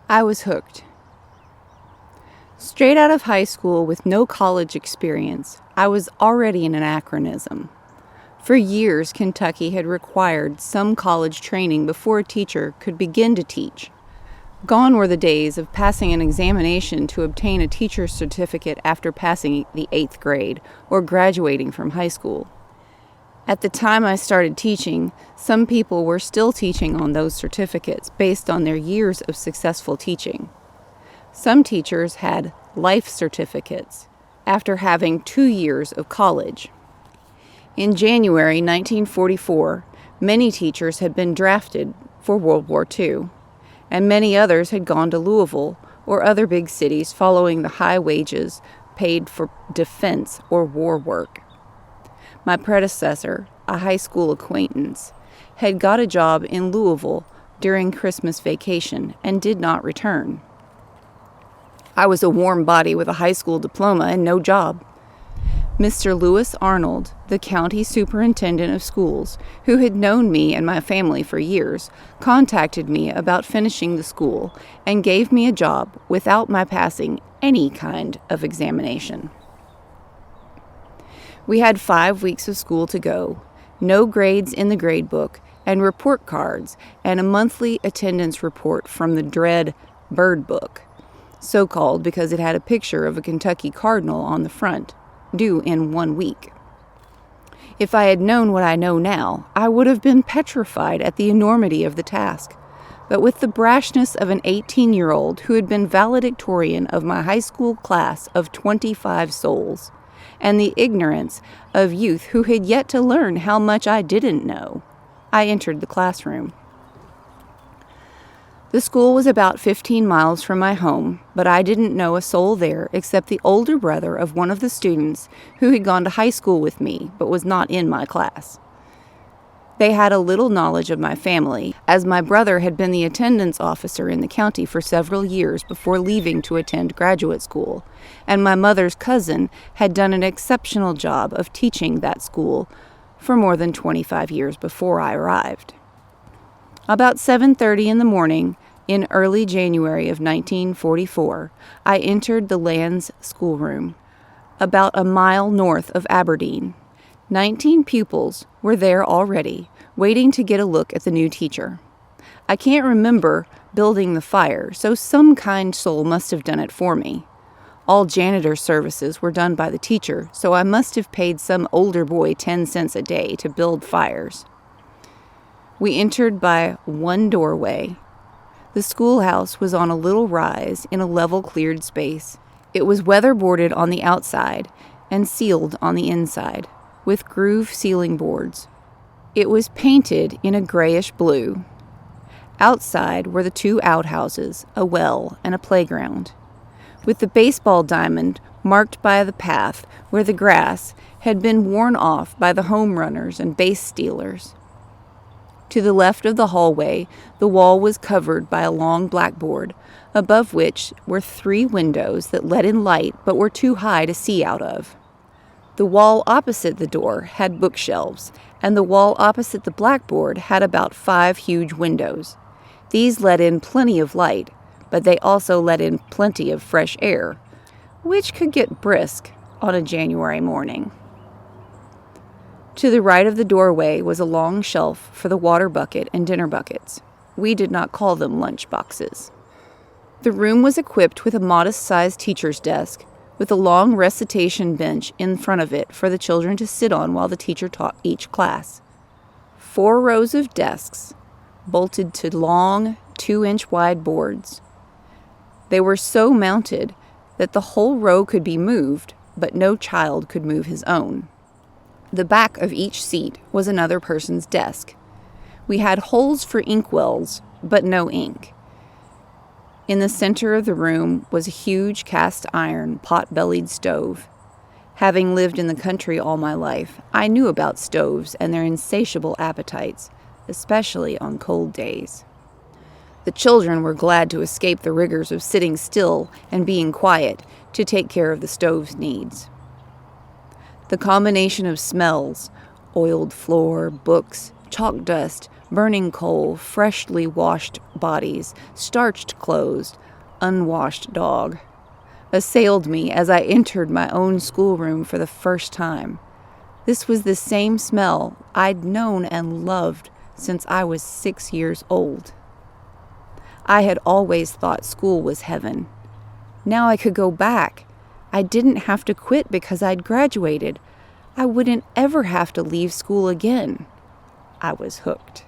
I was hooked. Straight out of high school with no college experience, I was already an anachronism. For years, Kentucky had required some college training before a teacher could begin to teach. Gone were the days of passing an examination to obtain a teacher's certificate after passing the 8th grade or graduating from high school. At the time I started teaching, some people were still teaching on those certificates based on their years of successful teaching. Some teachers had life certificates after having 2 years of college. In January 1944, many teachers had been drafted for World War II, and many others had gone to Louisville or other big cities following the high wages paid for defense or war work. My predecessor, a high school acquaintance, had got a job in Louisville during Christmas vacation and did not return. I was a warm body with a high school diploma and no job. Mr. Lewis Arnold, the county superintendent of schools, who had known me and my family for years, contacted me about finishing the school and gave me a job without my passing any kind of examination. We had 5 weeks of school to go, no grades in the grade book, and report cards, and a monthly attendance report from the dread Bird Book, so called because it had a picture of a Kentucky cardinal on the front, due in 1 week. If I had known what I know now, I would have been petrified at the enormity of the task. But with the brashness of an 18-year-old who had been valedictorian of my high school class of 25 souls, and the ignorance of youth who had yet to learn how much I didn't know, I entered the classroom. The school was about 15 miles from my home, but I didn't know a soul there except the older brother of one of the students who had gone to high school with me but was not in my class. They had a little knowledge of my family, as my brother had been the attendance officer in the county for several years before leaving to attend graduate school, and my mother's cousin had done an exceptional job of teaching that school for more than 25 years before I arrived. About 7:30 in the morning, in early January of 1944, I entered the Lands schoolroom, about a mile north of Aberdeen. 19 pupils were there already, waiting to get a look at the new teacher. I can't remember building the fire, so some kind soul must have done it for me. All janitor services were done by the teacher, so I must have paid some older boy 10 cents a day to build fires. We entered by one doorway. The schoolhouse was on a little rise in a level cleared space. It was weatherboarded on the outside and sealed on the inside, with groove ceiling boards. It was painted in a grayish blue. Outside were the 2 outhouses, a well, and a playground, with the baseball diamond marked by the path where the grass had been worn off by the home runners and base stealers. To the left of the hallway, the wall was covered by a long blackboard, above which were 3 windows that let in light but were too high to see out of. The wall opposite the door had bookshelves, and the wall opposite the blackboard had about 5 huge windows. These let in plenty of light, but they also let in plenty of fresh air, which could get brisk on a January morning. To the right of the doorway was a long shelf for the water bucket and dinner buckets. We did not call them lunch boxes. The room was equipped with a modest-sized teacher's desk, with a long recitation bench in front of it for the children to sit on while the teacher taught each class. 4 rows of desks, bolted to long, 2-inch wide boards. They were so mounted that the whole row could be moved, but no child could move his own. The back of each seat was another person's desk. We had holes for inkwells, but no ink. In the center of the room was a huge cast-iron, pot-bellied stove. Having lived in the country all my life, I knew about stoves and their insatiable appetites, especially on cold days. The children were glad to escape the rigors of sitting still and being quiet to take care of the stove's needs. The combination of smells, oiled floor, books, chalk dust, burning coal, freshly washed bodies, starched clothes, unwashed dog, assailed me as I entered my own schoolroom for the first time. This was the same smell I'd known and loved since I was 6 years old. I had always thought school was heaven. Now I could go back. I didn't have to quit because I'd graduated. I wouldn't ever have to leave school again. I was hooked.